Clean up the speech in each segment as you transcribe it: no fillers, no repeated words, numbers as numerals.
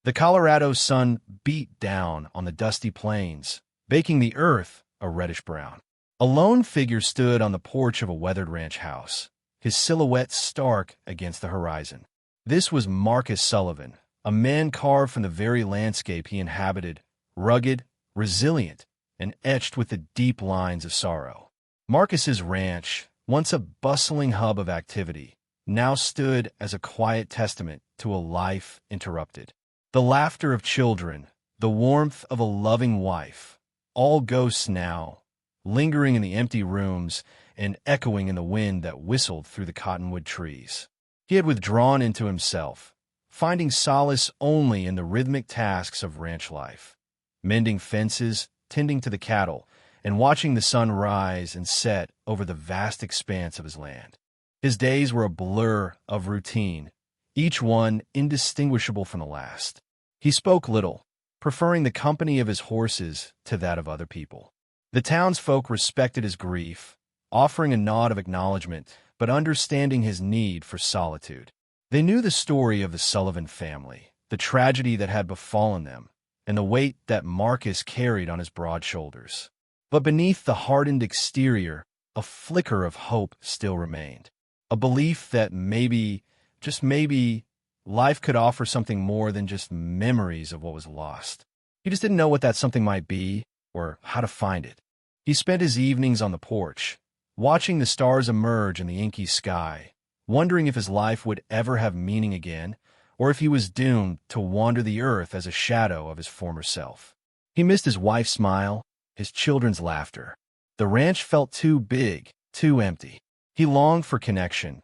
The Colorado sun beat down on the dusty plains, baking the earth a reddish brown. A lone figure stood on the porch of a weathered ranch house, his silhouette stark against the horizon. This was Marcus Sullivan, a man carved from the very landscape he inhabited, rugged, resilient, and etched with the deep lines of sorrow. Marcus's ranch, once a bustling hub of activity, now stood as a quiet testament to a life interrupted. The laughter of children, the warmth of a loving wife, all ghosts now, lingering in the empty rooms and echoing in the wind that whistled through the cottonwood trees. He had withdrawn into himself, finding solace only in the rhythmic tasks of ranch life, mending fences, tending to the cattle, and watching the sun rise and set over the vast expanse of his land. His days were a blur of routine, each one indistinguishable from the last. He spoke little, preferring the company of his horses to that of other people. The townsfolk respected his grief, offering a nod of acknowledgment, but understanding his need for solitude. They knew the story of the Sullivan family, the tragedy that had befallen them, and the weight that Marcus carried on his broad shoulders. But beneath the hardened exterior, a flicker of hope still remained, a belief that maybe, just maybe, life could offer something more than just memories of what was lost. He just didn't know what that something might be or how to find it. He spent his evenings on the porch, watching the stars emerge in the inky sky, wondering if his life would ever have meaning again, or if he was doomed to wander the earth as a shadow of his former self. He missed his wife's smile, his children's laughter. The ranch felt too big, too empty. He longed for connection,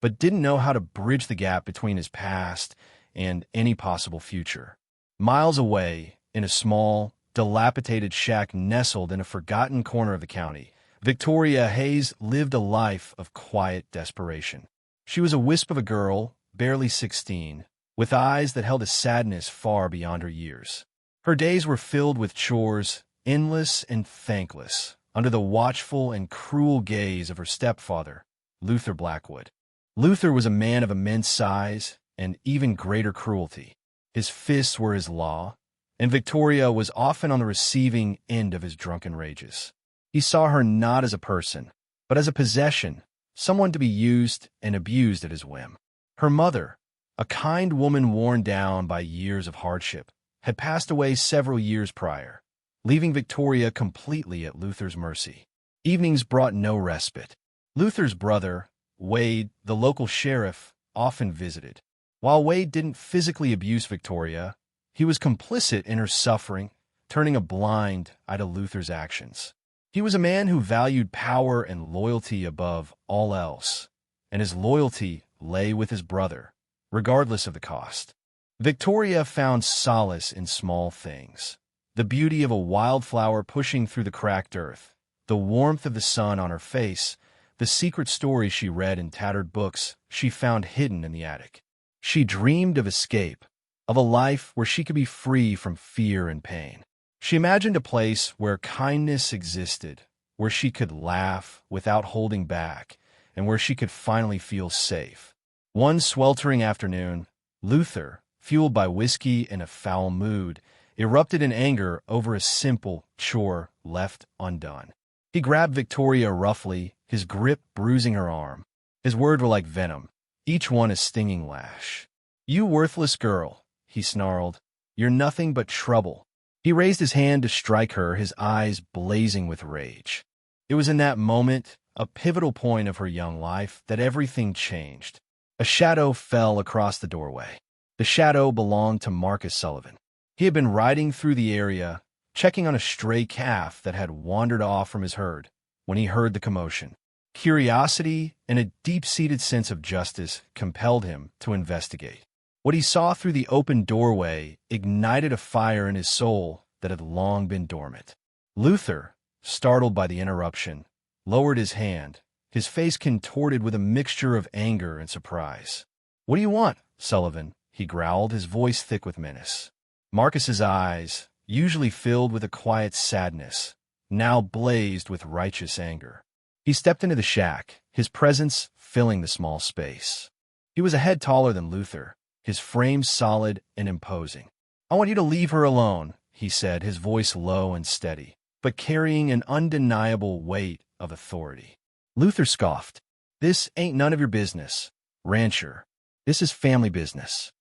but didn't know how to bridge the gap between his past and any possible future. Miles away, in a small, dilapidated shack nestled in a forgotten corner of the county, Victoria Hayes lived a life of quiet desperation. She was a wisp of a girl, barely 16, with eyes that held a sadness far beyond her years. Her days were filled with chores, endless and thankless, under the watchful and cruel gaze of her stepfather, Luther Blackwood. Luther was a man of immense size and even greater cruelty. His fists were his law, and Victoria was often on the receiving end of his drunken rages. He saw her not as a person, but as a possession, someone to be used and abused at his whim. Her mother, a kind woman worn down by years of hardship, had passed away several years prior, leaving Victoria completely at Luther's mercy. Evenings brought no respite. Luther's brother, Wade, the local sheriff, often visited. While Wade didn't physically abuse Victoria, he was complicit in her suffering, turning a blind eye to Luther's actions. He was a man who valued power and loyalty above all else, and his loyalty lay with his brother, regardless of the cost. Victoria found solace in small things: the beauty of a wildflower pushing through the cracked earth, the warmth of the sun on her face, the secret stories she read in tattered books she found hidden in the attic. She dreamed of escape, of a life where she could be free from fear and pain. She imagined a place where kindness existed, where she could laugh without holding back, and where she could finally feel safe. One sweltering afternoon, Luther, fueled by whiskey and a foul mood, erupted in anger over a simple chore left undone. He grabbed Victoria roughly, his grip bruising her arm. His words were like venom, each one a stinging lash. "You worthless girl," he snarled. "You're nothing but trouble." He raised his hand to strike her, his eyes blazing with rage. It was in that moment, a pivotal point of her young life, that everything changed. A shadow fell across the doorway. The shadow belonged to Marcus Sullivan. He had been riding through the area, checking on a stray calf that had wandered off from his herd, when he heard the commotion. Curiosity and a deep-seated sense of justice compelled him to investigate. What he saw through the open doorway ignited a fire in his soul that had long been dormant. Luther, startled by the interruption, lowered his hand, his face contorted with a mixture of anger and surprise. "What do you want, Sullivan?" he growled, his voice thick with menace. Marcus's eyes, usually filled with a quiet sadness, now blazed with righteous anger. He stepped into the shack, his presence filling the small space. He was a head taller than Luther, his frame solid and imposing. I want you to leave her alone, he said, his voice low and steady, but carrying an undeniable weight of authority. Luther scoffed. This ain't none of your business, rancher. This is family business.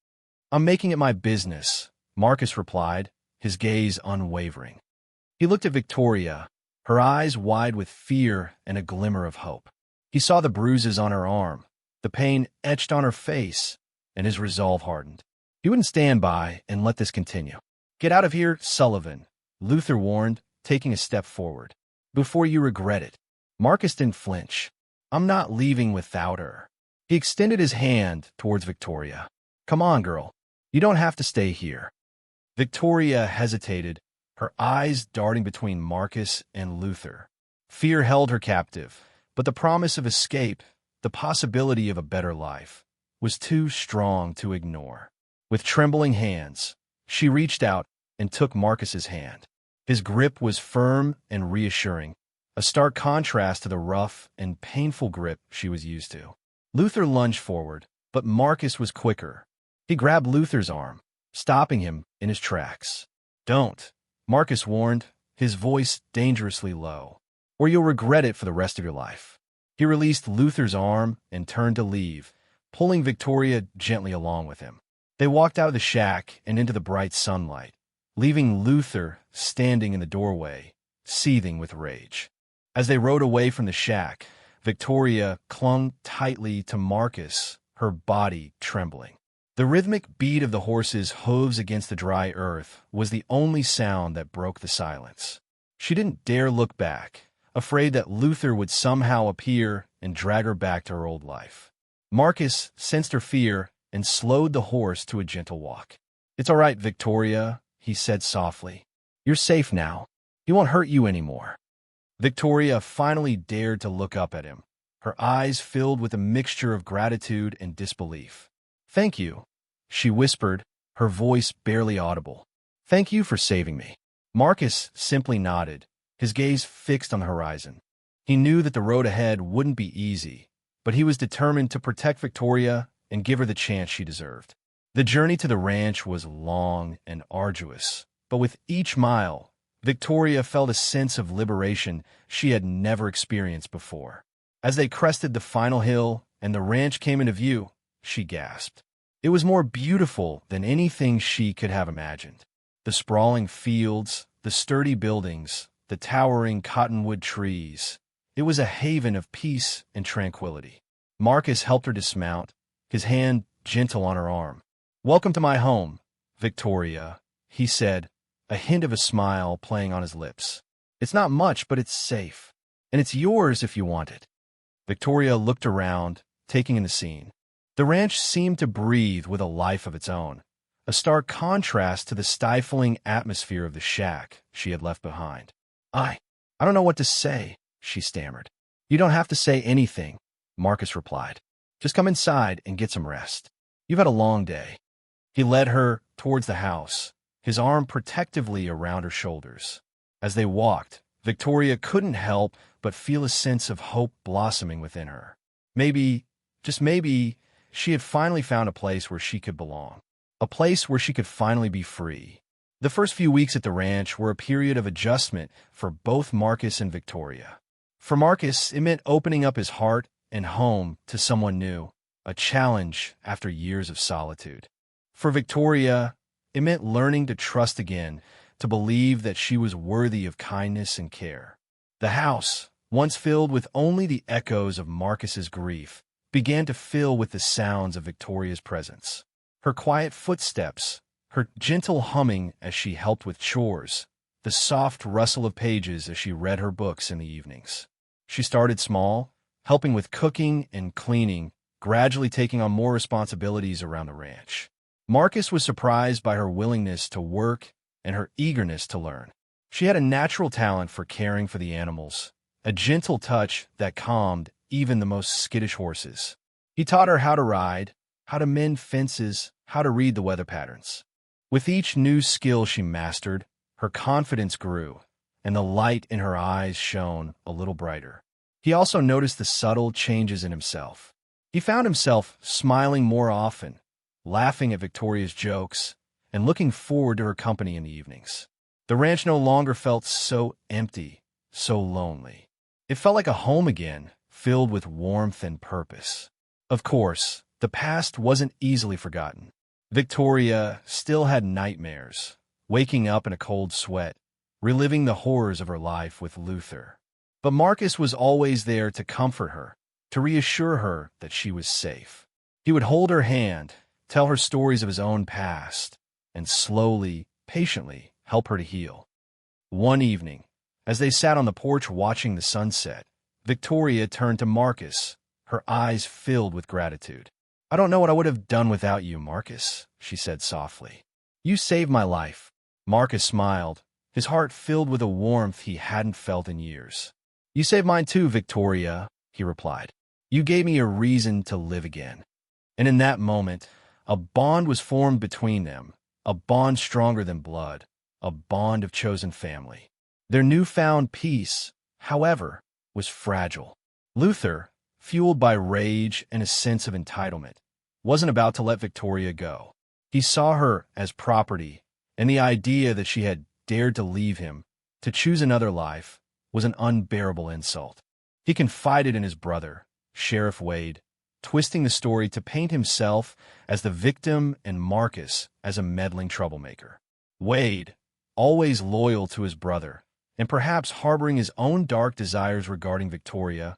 I'm making it my business, Marcus replied, his gaze unwavering. He looked at Victoria, her eyes wide with fear and a glimmer of hope. He saw the bruises on her arm, the pain etched on her face, and his resolve hardened. He wouldn't stand by and let this continue. Get out of here, Sullivan, Luther warned, taking a step forward. Before you regret it. Marcus didn't flinch. I'm not leaving without her. He extended his hand towards Victoria. Come on, girl. You don't have to stay here. Victoria hesitated, her eyes darting between Marcus and Luther. Fear held her captive, but the promise of escape, the possibility of a better life, was too strong to ignore. With trembling hands, she reached out and took Marcus's hand. His grip was firm and reassuring, a stark contrast to the rough and painful grip she was used to. Luther lunged forward, but Marcus was quicker. He grabbed Luther's arm, stopping him in his tracks. Don't, Marcus warned, his voice dangerously low, or you'll regret it for the rest of your life. He released Luther's arm and turned to leave, pulling Victoria gently along with him. They walked out of the shack and into the bright sunlight, leaving Luther standing in the doorway, seething with rage. As they rode away from the shack, Victoria clung tightly to Marcus, her body trembling. The rhythmic beat of the horses' hooves against the dry earth was the only sound that broke the silence. She didn't dare look back, afraid that Luther would somehow appear and drag her back to her old life. Marcus sensed her fear and slowed the horse to a gentle walk. It's all right, Victoria, he said softly. You're safe now. He won't hurt you anymore. Victoria finally dared to look up at him, her eyes filled with a mixture of gratitude and disbelief. Thank you, she whispered, her voice barely audible. Thank you for saving me. Marcus simply nodded, his gaze fixed on the horizon. He knew that the road ahead wouldn't be easy, but he was determined to protect Victoria and give her the chance she deserved. The journey to the ranch was long and arduous, but with each mile, Victoria felt a sense of liberation she had never experienced before. As they crested the final hill and the ranch came into view, she gasped. It was more beautiful than anything she could have imagined. The sprawling fields, the sturdy buildings, the towering cottonwood trees. It was a haven of peace and tranquility. Marcus helped her dismount, his hand gentle on her arm. Welcome to my home, Victoria, he said, a hint of a smile playing on his lips. It's not much, but it's safe, and it's yours if you want it. Victoria looked around, taking in the scene. The ranch seemed to breathe with a life of its own, a stark contrast to the stifling atmosphere of the shack she had left behind. I don't know what to say, she stammered. You don't have to say anything, Marcus replied. Just come inside and get some rest. You've had a long day. He led her towards the house, his arm protectively around her shoulders. As they walked, Victoria couldn't help but feel a sense of hope blossoming within her. Maybe, just maybe, she had finally found a place where she could belong, a place where she could finally be free. The first few weeks at the ranch were a period of adjustment for both Marcus and Victoria. For Marcus, it meant opening up his heart and home to someone new, a challenge after years of solitude. For Victoria, it meant learning to trust again, to believe that she was worthy of kindness and care. The house, once filled with only the echoes of Marcus's grief, began to fill with the sounds of Victoria's presence. Her quiet footsteps, her gentle humming as she helped with chores, the soft rustle of pages as she read her books in the evenings. She started small, helping with cooking and cleaning, gradually taking on more responsibilities around the ranch. Marcus was surprised by her willingness to work and her eagerness to learn. She had a natural talent for caring for the animals, a gentle touch that calmed even the most skittish horses. He taught her how to ride, how to mend fences, how to read the weather patterns. With each new skill she mastered, her confidence grew, and the light in her eyes shone a little brighter. He also noticed the subtle changes in himself. He found himself smiling more often, laughing at Victoria's jokes, and looking forward to her company in the evenings. The ranch no longer felt so empty, so lonely. It felt like a home again, filled with warmth and purpose. Of course, the past wasn't easily forgotten. Victoria still had nightmares, waking up in a cold sweat, reliving the horrors of her life with Luther. But Marcus was always there to comfort her, to reassure her that she was safe. He would hold her hand, tell her stories of his own past, and slowly, patiently help her to heal. One evening, as they sat on the porch watching the sunset, Victoria turned to Marcus, her eyes filled with gratitude. "I don't know what I would have done without you, Marcus," she said softly. "You saved my life." Marcus smiled, his heart filled with a warmth he hadn't felt in years. "You saved mine too, Victoria," he replied. "You gave me a reason to live again." And in that moment, a bond was formed between them, a bond stronger than blood, a bond of chosen family. Their newfound peace, however, was fragile. Luther, fueled by rage and a sense of entitlement, wasn't about to let Victoria go. He saw her as property, and the idea that she had dared to leave him, to choose another life, was an unbearable insult. He confided in his brother, Sheriff Wade, twisting the story to paint himself as the victim and Marcus as a meddling troublemaker. Wade, always loyal to his brother, and perhaps harboring his own dark desires regarding Victoria,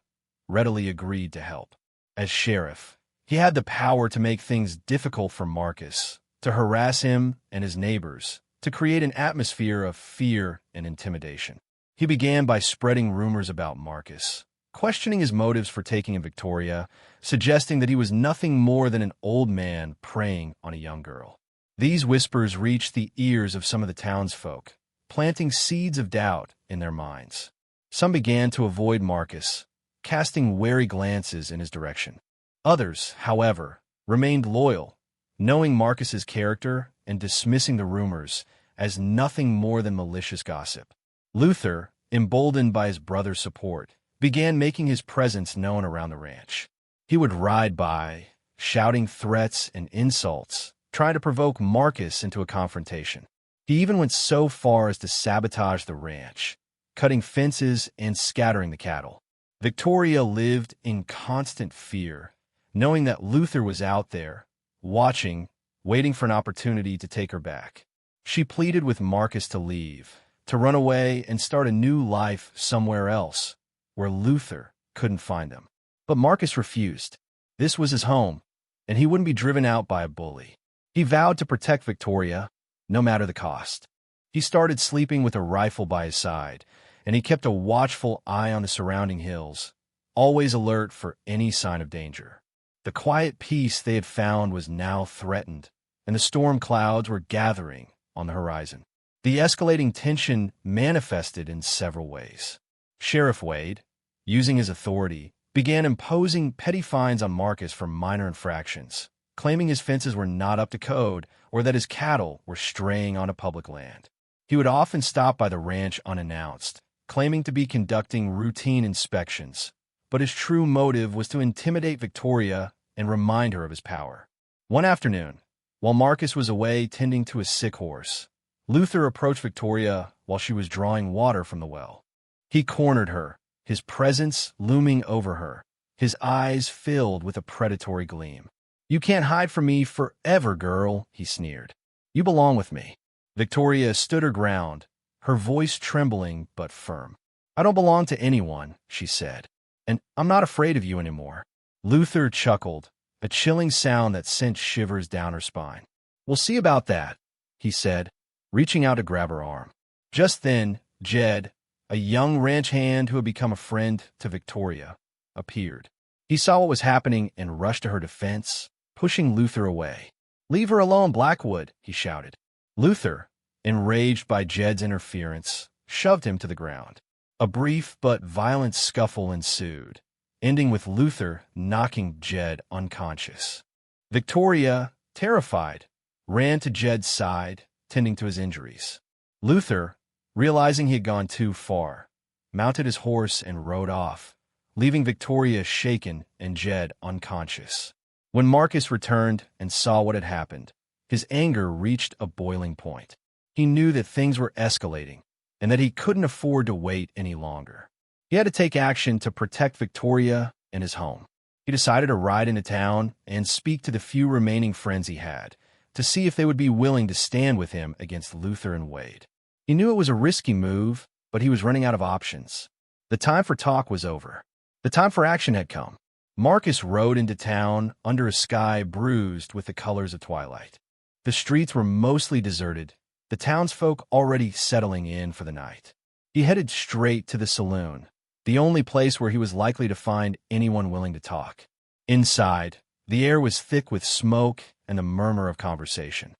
readily agreed to help. As sheriff, he had the power to make things difficult for Marcus, to harass him and his neighbors, to create an atmosphere of fear and intimidation. He began by spreading rumors about Marcus, questioning his motives for taking in Victoria, suggesting that he was nothing more than an old man preying on a young girl. These whispers reached the ears of some of the townsfolk, planting seeds of doubt in their minds. Some began to avoid Marcus, casting wary glances in his direction. Others, however, remained loyal, knowing Marcus's character and dismissing the rumors as nothing more than malicious gossip. Luther, emboldened by his brother's support, began making his presence known around the ranch. He would ride by, shouting threats and insults, trying to provoke Marcus into a confrontation. He even went so far as to sabotage the ranch, cutting fences and scattering the cattle. Victoria lived in constant fear, knowing that Luther was out there, watching, waiting for an opportunity to take her back. She pleaded with Marcus to leave, to run away and start a new life somewhere else, where Luther couldn't find them. But Marcus refused. This was his home, and he wouldn't be driven out by a bully. He vowed to protect Victoria, no matter the cost. He started sleeping with a rifle by his side, and he kept a watchful eye on the surrounding hills, always alert for any sign of danger. The quiet peace they had found was now threatened, and the storm clouds were gathering on the horizon. The escalating tension manifested in several ways. Sheriff Wade, using his authority, began imposing petty fines on Marcus for minor infractions, claiming his fences were not up to code or that his cattle were straying onto public land. He would often stop by the ranch unannounced, claiming to be conducting routine inspections, but his true motive was to intimidate Victoria and remind her of his power. One afternoon, while Marcus was away tending to a sick horse, Luther approached Victoria while she was drawing water from the well. He cornered her, his presence looming over her, his eyes filled with a predatory gleam. "You can't hide from me forever, girl," he sneered. "You belong with me." Victoria stood her ground, her voice trembling but firm. "I don't belong to anyone," she said, "and I'm not afraid of you anymore." Luther chuckled, a chilling sound that sent shivers down her spine. "We'll see about that," he said, reaching out to grab her arm. Just then, Jed, a young ranch hand who had become a friend to Victoria, appeared. He saw what was happening and rushed to her defense, pushing Luther away. "Leave her alone, Blackwood," he shouted. Luther, enraged by Jed's interference, shoved him to the ground. A brief but violent scuffle ensued, ending with Luther knocking Jed unconscious. Victoria, terrified, ran to Jed's side, tending to his injuries. Luther, realizing he had gone too far, mounted his horse and rode off, leaving Victoria shaken and Jed unconscious. When Marcus returned and saw what had happened, His anger reached a boiling point. He knew that things were escalating and that he couldn't afford to wait any longer. He had to take action to protect Victoria and his home. He decided to ride into town and speak to the few remaining friends he had to see if they would be willing to stand with him against Luther and Wade. He knew it was a risky move, but he was running out of options. The time for talk was over. The time for action had come. Marcus rode into town under a sky bruised with the colors of twilight. The streets were mostly deserted, the townsfolk already settling in for the night. He headed straight to the saloon, the only place where he was likely to find anyone willing to talk. Inside, the air was thick with smoke and the murmur of conversation.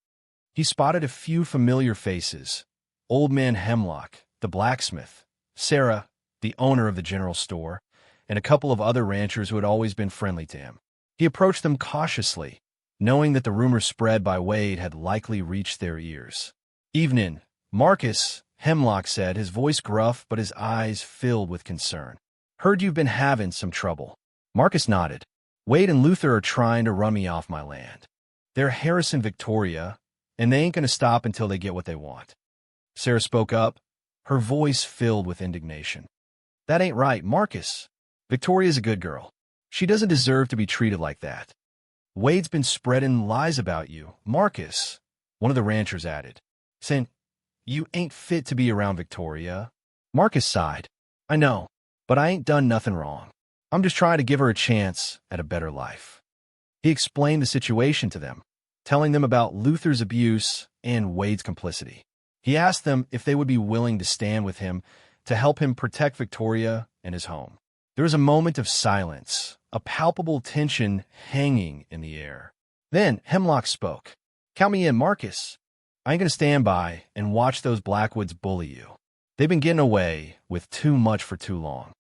He spotted a few familiar faces: Old Man Hemlock, the blacksmith, Sarah, the owner of the general store, and a couple of other ranchers who had always been friendly to him. He approached them cautiously, knowing that the rumors spread by Wade had likely reached their ears. "Evening, Marcus," Hemlock said, his voice gruff but his eyes filled with concern. "Heard you've been having some trouble." Marcus nodded. "Wade and Luther are trying to run me off my land. They're Harrison Victoria, and they ain't going to stop until they get what they want." Sarah spoke up, her voice filled with indignation. "That ain't right, Marcus. Victoria's a good girl. She doesn't deserve to be treated like that." "Wade's been spreading lies about you, Marcus," one of the ranchers added, saying, "You ain't fit to be around Victoria." Marcus sighed. "I know, but I ain't done nothing wrong. I'm just trying to give her a chance at a better life." He explained the situation to them, telling them about Luther's abuse and Wade's complicity. He asked them if they would be willing to stand with him to help him protect Victoria and his home. There was a moment of silence, a palpable tension hanging in the air. Then Hemlock spoke. "Count me in, Marcus. I ain't going to stand by and watch those Blackwoods bully you. They've been getting away with too much for too long."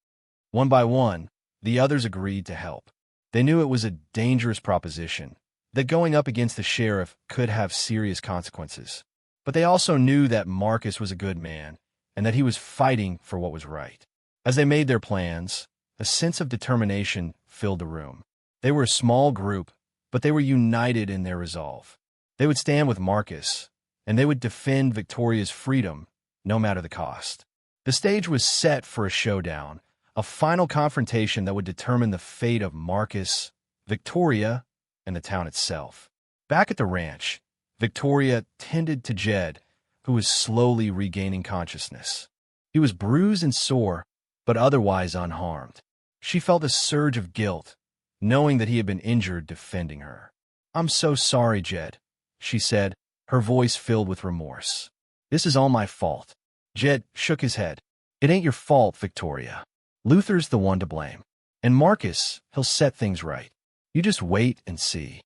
One by one, the others agreed to help. They knew it was a dangerous proposition, that going up against the sheriff could have serious consequences. But they also knew that Marcus was a good man and that he was fighting for what was right. As they made their plans, a sense of determination filled the room. They were a small group, but they were united in their resolve. They would stand with Marcus, and they would defend Victoria's freedom, no matter the cost. The stage was set for a showdown, a final confrontation that would determine the fate of Marcus, Victoria, and the town itself. Back at the ranch, Victoria tended to Jed, who was slowly regaining consciousness. He was bruised and sore, but otherwise unharmed. She felt a surge of guilt, knowing that he had been injured defending her. "I'm so sorry, Jed," she said, her voice filled with remorse. "This is all my fault." Jed shook his head. "It ain't your fault, Victoria. Luther's the one to blame. And Marcus, he'll set things right. You just wait and see."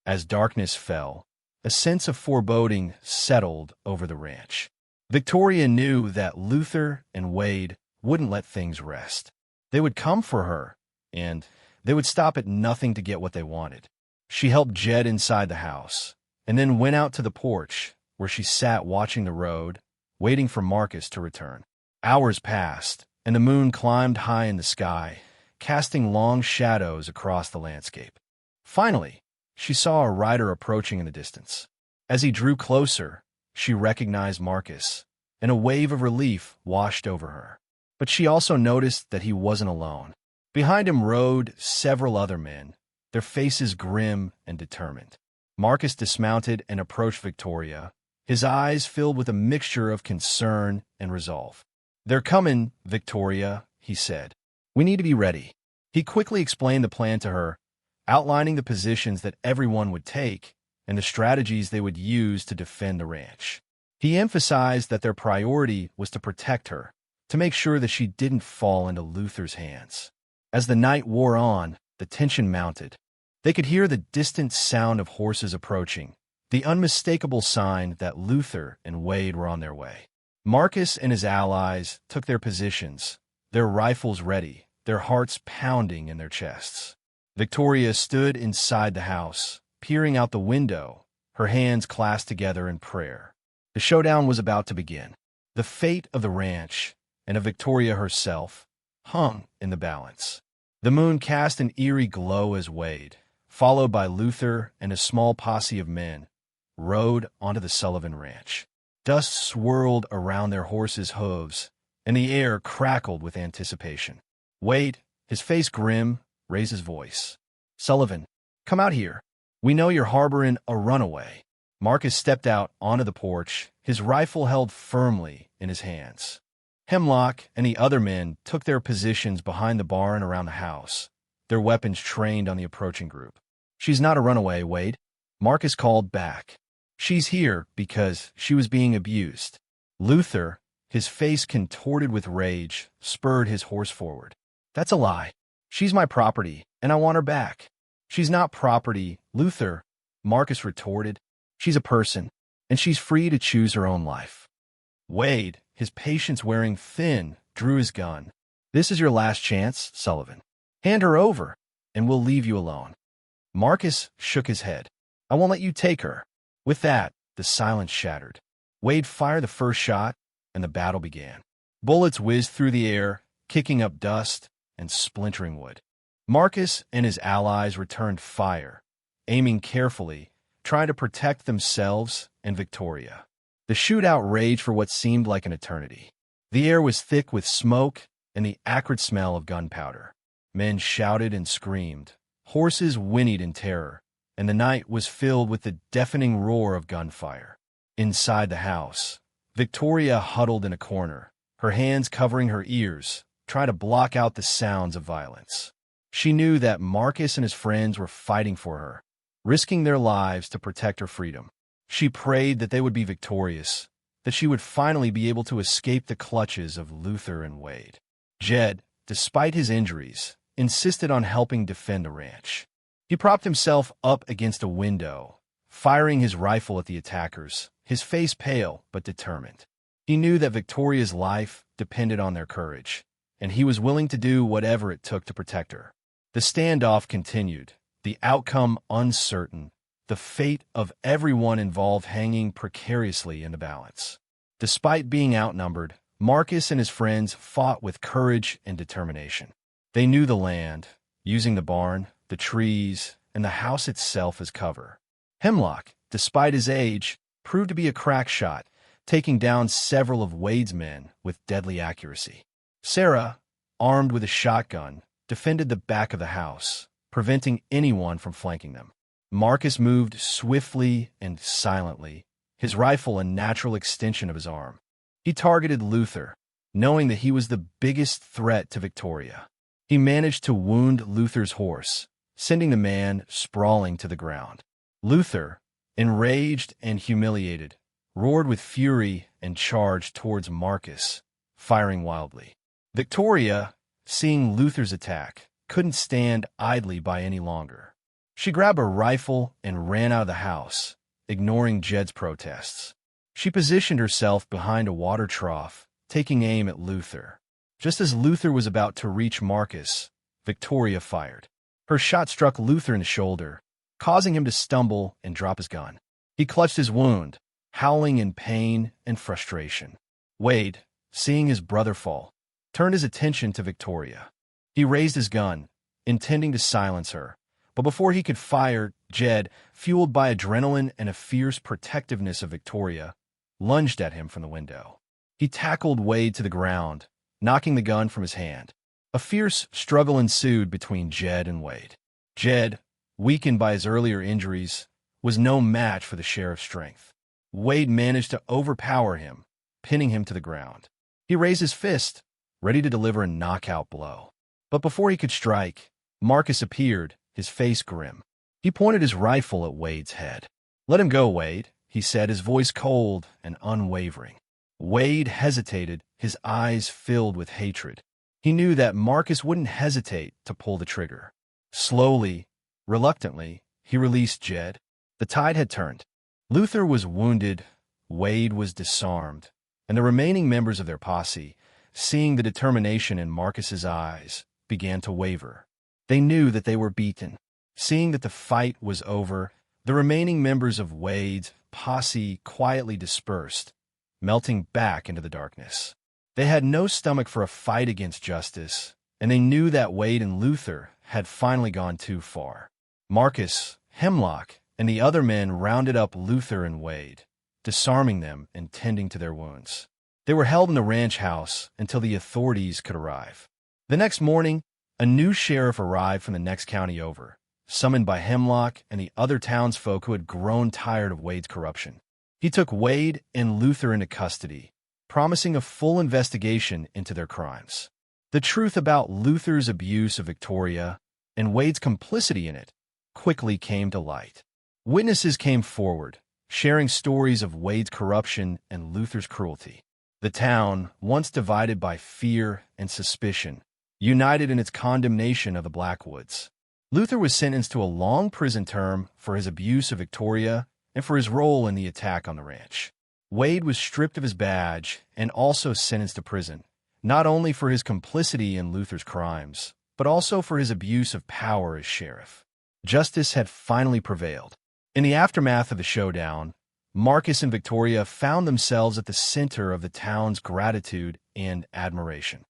As darkness fell, a sense of foreboding settled over the ranch. Victoria knew that Luther and Wade wouldn't let things rest. They would come for her, and they would stop at nothing to get what they wanted. She helped Jed inside the house, and then went out to the porch, where she sat watching the road, waiting for Marcus to return. Hours passed, and the moon climbed high in the sky, casting long shadows across the landscape. Finally, she saw a rider approaching in the distance. As he drew closer, she recognized Marcus, and a wave of relief washed over her. But she also noticed that he wasn't alone. Behind him rode several other men, their faces grim and determined. Marcus dismounted and approached Victoria, his eyes filled with a mixture of concern and resolve. "They're coming, Victoria," he said. "We need to be ready." He quickly explained the plan to her, outlining the positions that everyone would take and the strategies they would use to defend the ranch. He emphasized that their priority was to protect her, to make sure that she didn't fall into Luther's hands. As the night wore on, the tension mounted. They could hear the distant sound of horses approaching, the unmistakable sign that Luther and Wade were on their way. Marcus and his allies took their positions, their rifles ready, their hearts pounding in their chests. Victoria stood inside the house, peering out the window, her hands clasped together in prayer. The showdown was about to begin. The fate of the ranch, and of Victoria herself, hung in the balance. The moon cast an eerie glow as Wade, followed by Luther and a small posse of men, rode onto the Sullivan Ranch. Dust swirled around their horses' hooves, and the air crackled with anticipation. Wade, his face grim, raised his voice. "Sullivan, come out here. We know you're harboring a runaway." Marcus stepped out onto the porch, his rifle held firmly in his hands. Hemlock and the other men took their positions behind the barn around the house, their weapons trained on the approaching group. "She's not a runaway, Wade," Marcus called back. "She's here because she was being abused." Luther, his face contorted with rage, spurred his horse forward. "That's a lie. She's my property, and I want her back." "She's not property, Luther," Marcus retorted. "She's a person, and she's free to choose her own life." Wade, his patience wearing thin, drew his gun. "This is your last chance, Sullivan. Hand her over, and we'll leave you alone." Marcus shook his head. "I won't let you take her." With that, the silence shattered. Wade fired the first shot, and the battle began. Bullets whizzed through the air, kicking up dust and splintering wood. Marcus and his allies returned fire, aiming carefully, trying to protect themselves and Victoria. The shootout raged for what seemed like an eternity. The air was thick with smoke and the acrid smell of gunpowder. Men shouted and screamed. Horses whinnied in terror, and the night was filled with the deafening roar of gunfire. Inside the house, Victoria huddled in a corner, her hands covering her ears, trying to block out the sounds of violence. She knew that Marcus and his friends were fighting for her, risking their lives to protect her freedom. She prayed that they would be victorious, that she would finally be able to escape the clutches of Luther and Wade. Jed, despite his injuries, insisted on helping defend the ranch. He propped himself up against a window, firing his rifle at the attackers, his face pale but determined. He knew that Victoria's life depended on their courage, and he was willing to do whatever it took to protect her. The standoff continued, the outcome uncertain, the fate of everyone involved hanging precariously in the balance. Despite being outnumbered, Marcus and his friends fought with courage and determination. They knew the land, using the barn, the trees, and the house itself as cover. Hemlock, despite his age, proved to be a crack shot, taking down several of Wade's men with deadly accuracy. Sarah, armed with a shotgun, defended the back of the house, preventing anyone from flanking them. Marcus moved swiftly and silently, his rifle a natural extension of his arm. He targeted Luther, knowing that he was the biggest threat to Victoria. He managed to wound Luther's horse, sending the man sprawling to the ground. Luther, enraged and humiliated, roared with fury and charged towards Marcus, firing wildly. Victoria, seeing Luther's attack, couldn't stand idly by any longer. She grabbed a rifle and ran out of the house, ignoring Jed's protests. She positioned herself behind a water trough, taking aim at Luther. Just as Luther was about to reach Marcus, Victoria fired. Her shot struck Luther in the shoulder, causing him to stumble and drop his gun. He clutched his wound, howling in pain and frustration. Wade, seeing his brother fall, turned his attention to Victoria. He raised his gun, intending to silence her, but before he could fire, Jed, fueled by adrenaline and a fierce protectiveness of Victoria, lunged at him from the window. He tackled Wade to the ground, knocking the gun from his hand. A fierce struggle ensued between Jed and Wade. Jed, weakened by his earlier injuries, was no match for the sheriff's strength. Wade managed to overpower him, pinning him to the ground. He raised his fist, ready to deliver a knockout blow. But before he could strike, Marcus appeared, his face grim. He pointed his rifle at Wade's head. "Let him go, Wade," he said, his voice cold and unwavering. Wade hesitated, his eyes filled with hatred. He knew that Marcus wouldn't hesitate to pull the trigger. Slowly, reluctantly, he released Jed. The tide had turned. Luther was wounded, Wade was disarmed, and the remaining members of their posse, seeing the determination in Marcus's eyes, began to waver. They knew that they were beaten. Seeing that the fight was over, the remaining members of Wade's posse quietly dispersed, melting back into the darkness. They had no stomach for a fight against justice, and they knew that Wade and Luther had finally gone too far. Marcus, Hemlock, and the other men rounded up Luther and Wade, disarming them and tending to their wounds. They were held in the ranch house until the authorities could arrive. The next morning, a new sheriff arrived from the next county over, summoned by Hemlock and the other townsfolk who had grown tired of Wade's corruption. He took Wade and Luther into custody, promising a full investigation into their crimes. The truth about Luther's abuse of Victoria and Wade's complicity in it quickly came to light. Witnesses came forward, sharing stories of Wade's corruption and Luther's cruelty. The town, once divided by fear and suspicion, united in its condemnation of the Blackwoods. Luther was sentenced to a long prison term for his abuse of Victoria and for his role in the attack on the ranch. Wade was stripped of his badge and also sentenced to prison, not only for his complicity in Luther's crimes, but also for his abuse of power as sheriff. Justice had finally prevailed. In the aftermath of the showdown, Marcus and Victoria found themselves at the center of the town's gratitude and admiration.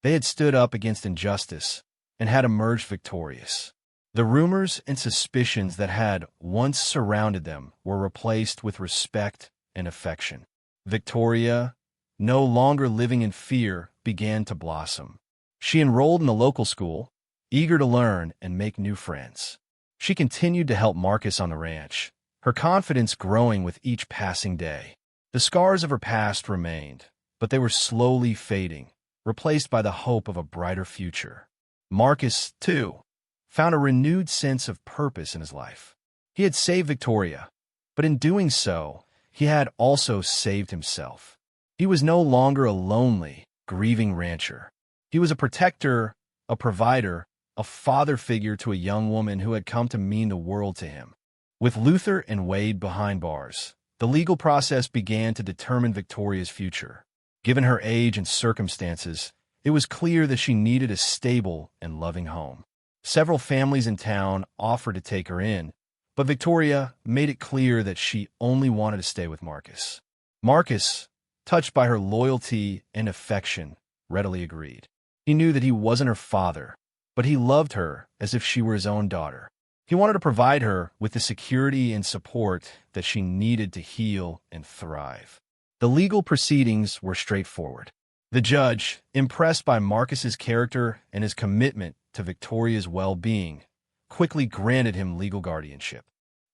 They had stood up against injustice and had emerged victorious. The rumors and suspicions that had once surrounded them were replaced with respect and affection. Victoria, no longer living in fear, began to blossom. She enrolled in the local school, eager to learn and make new friends. She continued to help Marcus on the ranch, her confidence growing with each passing day. The scars of her past remained, but they were slowly fading, replaced by the hope of a brighter future. Marcus, too, found a renewed sense of purpose in his life. He had saved Victoria, but in doing so, he had also saved himself. He was no longer a lonely, grieving rancher. He was a protector, a provider, a father figure to a young woman who had come to mean the world to him. With Luther and Wade behind bars, the legal process began to determine Victoria's future. Given her age and circumstances, it was clear that she needed a stable and loving home. Several families in town offered to take her in, but Victoria made it clear that she only wanted to stay with Marcus. Marcus, touched by her loyalty and affection, readily agreed. He knew that he wasn't her father, but he loved her as if she were his own daughter. He wanted to provide her with the security and support that she needed to heal and thrive. The legal proceedings were straightforward. The judge, impressed by Marcus's character and his commitment to Victoria's well-being, quickly granted him legal guardianship.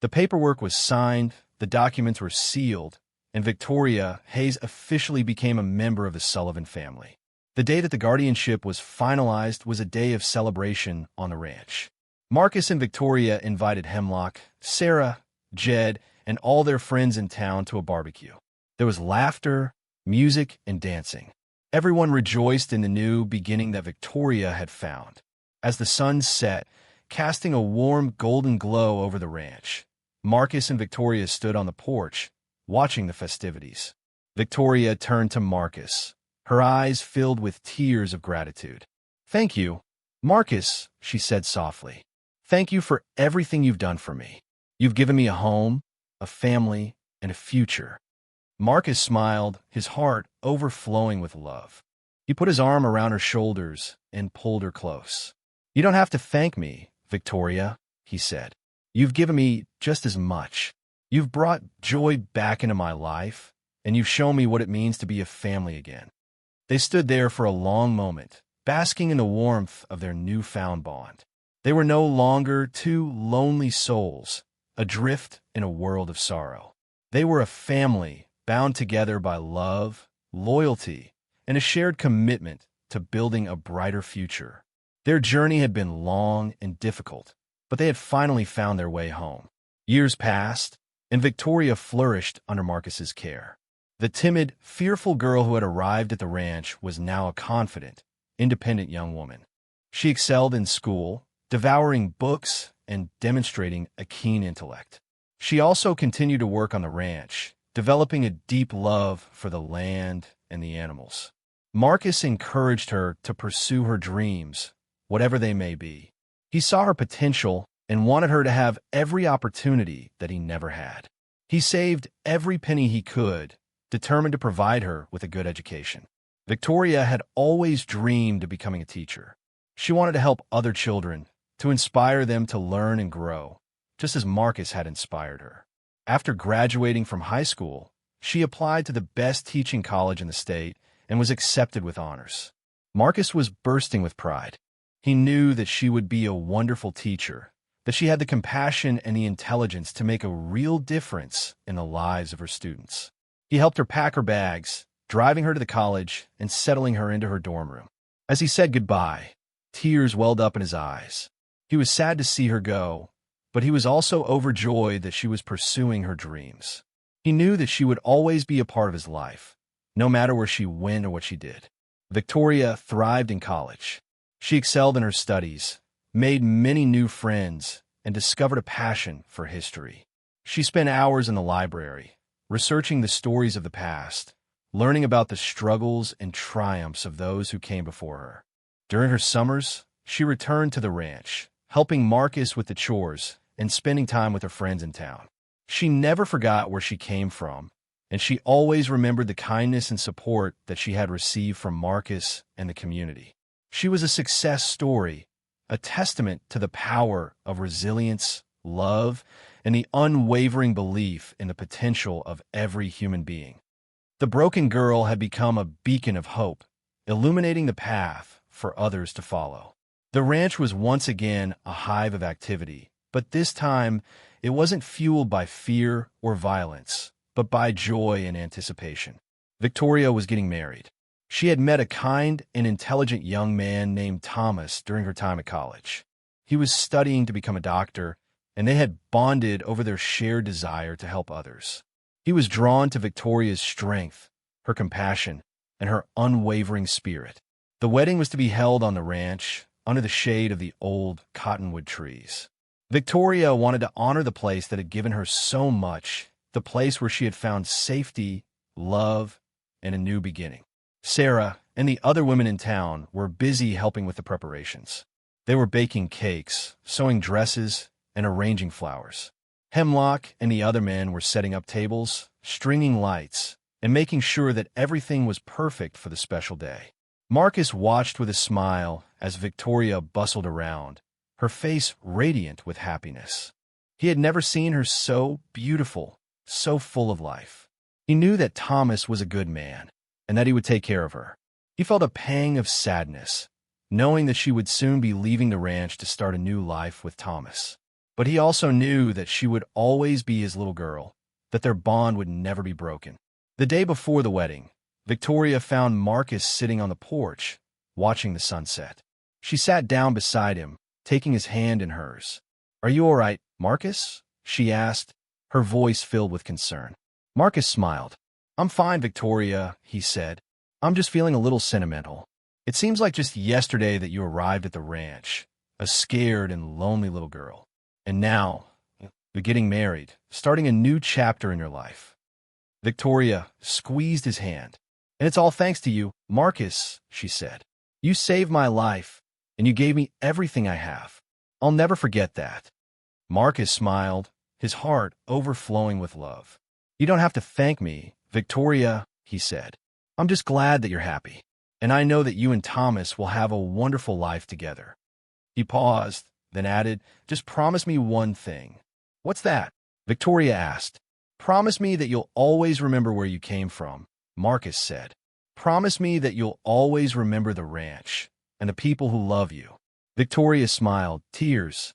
The paperwork was signed, the documents were sealed, and Victoria Hayes officially became a member of the Sullivan family. The day that the guardianship was finalized was a day of celebration on the ranch. Marcus and Victoria invited Hemlock, Sarah, Jed, and all their friends in town to a barbecue. There was laughter, music, and dancing. Everyone rejoiced in the new beginning that Victoria had found. As the sun set, casting a warm golden glow over the ranch, Marcus and Victoria stood on the porch, watching the festivities. Victoria turned to Marcus, her eyes filled with tears of gratitude. "Thank you, Marcus," she said softly. "Thank you for everything you've done for me. You've given me a home, a family, and a future." Marcus smiled, his heart overflowing with love. He put his arm around her shoulders and pulled her close. "You don't have to thank me, Victoria," he said. "You've given me just as much. You've brought joy back into my life, and you've shown me what it means to be a family again." They stood there for a long moment, basking in the warmth of their newfound bond. They were no longer two lonely souls, adrift in a world of sorrow. They were a family bound together by love, loyalty, and a shared commitment to building a brighter future. Their journey had been long and difficult, but they had finally found their way home. Years passed, and Victoria flourished under Marcus's care. The timid, fearful girl who had arrived at the ranch was now a confident, independent young woman. She excelled in school, devouring books and demonstrating a keen intellect. She also continued to work on the ranch, developing a deep love for the land and the animals. Marcus encouraged her to pursue her dreams, whatever they may be. He saw her potential and wanted her to have every opportunity that he never had. He saved every penny he could, determined to provide her with a good education. Victoria had always dreamed of becoming a teacher. She wanted to help other children, to inspire them to learn and grow, just as Marcus had inspired her. After graduating from high school, she applied to the best teaching college in the state and was accepted with honors. Marcus was bursting with pride. He knew that she would be a wonderful teacher, that she had the compassion and the intelligence to make a real difference in the lives of her students. He helped her pack her bags, driving her to the college and settling her into her dorm room. As he said goodbye, tears welled up in his eyes. He was sad to see her go, but he was also overjoyed that she was pursuing her dreams. He knew that she would always be a part of his life, no matter where she went or what she did. Victoria thrived in college. She excelled in her studies, made many new friends, and discovered a passion for history. She spent hours in the library, researching the stories of the past, learning about the struggles and triumphs of those who came before her. During her summers, she returned to the ranch, helping Marcus with the chores and spending time with her friends in town. She never forgot where she came from, and she always remembered the kindness and support that she had received from Marcus and the community. She was a success story, a testament to the power of resilience, love, and the unwavering belief in the potential of every human being. The broken girl had become a beacon of hope, illuminating the path for others to follow. The ranch was once again a hive of activity, but this time it wasn't fueled by fear or violence, but by joy and anticipation. Victoria was getting married. She had met a kind and intelligent young man named Thomas during her time at college. He was studying to become a doctor, and they had bonded over their shared desire to help others. He was drawn to Victoria's strength, her compassion, and her unwavering spirit. The wedding was to be held on the ranch, under the shade of the old cottonwood trees. Victoria wanted to honor the place that had given her so much, the place where she had found safety, love, and a new beginning. Sarah and the other women in town were busy helping with the preparations. They were baking cakes, sewing dresses, and arranging flowers. Hemlock and the other men were setting up tables, stringing lights, and making sure that everything was perfect for the special day. Marcus watched with a smile as Victoria bustled around, her face radiant with happiness. He had never seen her so beautiful, so full of life. He knew that Thomas was a good man, and that he would take care of her. He felt a pang of sadness, knowing that she would soon be leaving the ranch to start a new life with Thomas. But he also knew that she would always be his little girl, that their bond would never be broken. The day before the wedding, Victoria found Marcus sitting on the porch, watching the sunset. She sat down beside him, taking his hand in hers. "Are you all right, Marcus?" she asked, her voice filled with concern. Marcus smiled. "I'm fine, Victoria," he said. "I'm just feeling a little sentimental. It seems like just yesterday that you arrived at the ranch, a scared and lonely little girl. And now, you're getting married, starting a new chapter in your life." Victoria squeezed his hand. "And it's all thanks to you, Marcus," she said. "You saved my life, and you gave me everything I have. I'll never forget that." Marcus smiled, his heart overflowing with love. "You don't have to thank me, Victoria," he said. "I'm just glad that you're happy, and I know that you and Thomas will have a wonderful life together." He paused, then added, "Just promise me one thing." "What's that?" Victoria asked. "Promise me that you'll always remember where you came from," Marcus said. "Promise me that you'll always remember the ranch and the people who love you." Victoria smiled, tears.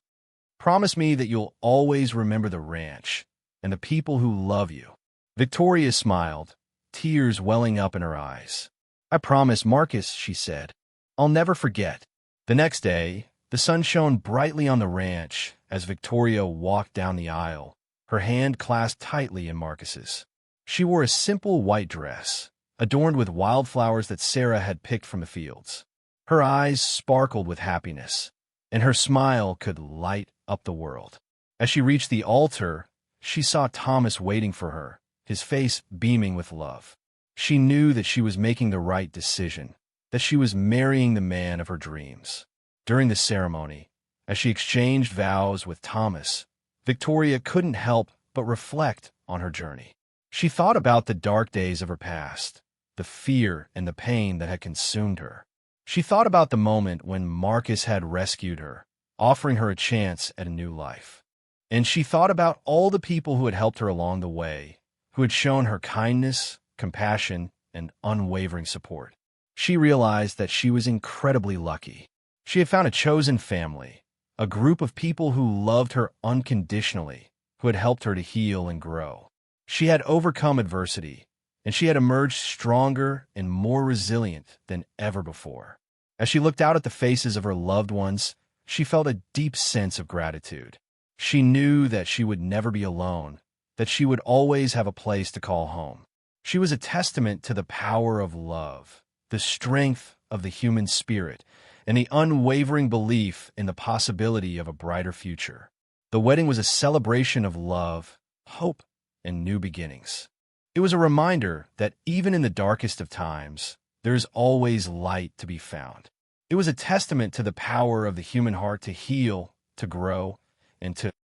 "Promise me that you'll always remember the ranch and the people who love you." Victoria smiled, tears welling up in her eyes. "I promise, Marcus," she said. "I'll never forget." The next day, the sun shone brightly on the ranch as Victoria walked down the aisle, her hand clasped tightly in Marcus's. She wore a simple white dress, adorned with wildflowers that Sarah had picked from the fields. Her eyes sparkled with happiness, and her smile could light up the world. As she reached the altar, she saw Thomas waiting for her, his face beaming with love. She knew that she was making the right decision, that she was marrying the man of her dreams. During the ceremony, as she exchanged vows with Thomas, Victoria couldn't help but reflect on her journey. She thought about the dark days of her past, the fear and the pain that had consumed her. She thought about the moment when Marcus had rescued her, offering her a chance at a new life. And she thought about all the people who had helped her along the way, who had shown her kindness, compassion, and unwavering support. She realized that she was incredibly lucky. She had found a chosen family, a group of people who loved her unconditionally, who had helped her to heal and grow. She had overcome adversity, and she had emerged stronger and more resilient than ever before. As she looked out at the faces of her loved ones, she felt a deep sense of gratitude. She knew that she would never be alone, that she would always have a place to call home. She was a testament to the power of love, the strength of the human spirit, and the unwavering belief in the possibility of a brighter future. The wedding was a celebration of love, hope, and new beginnings. It was a reminder that even in the darkest of times, there is always light to be found. It was a testament to the power of the human heart to heal, to grow, and to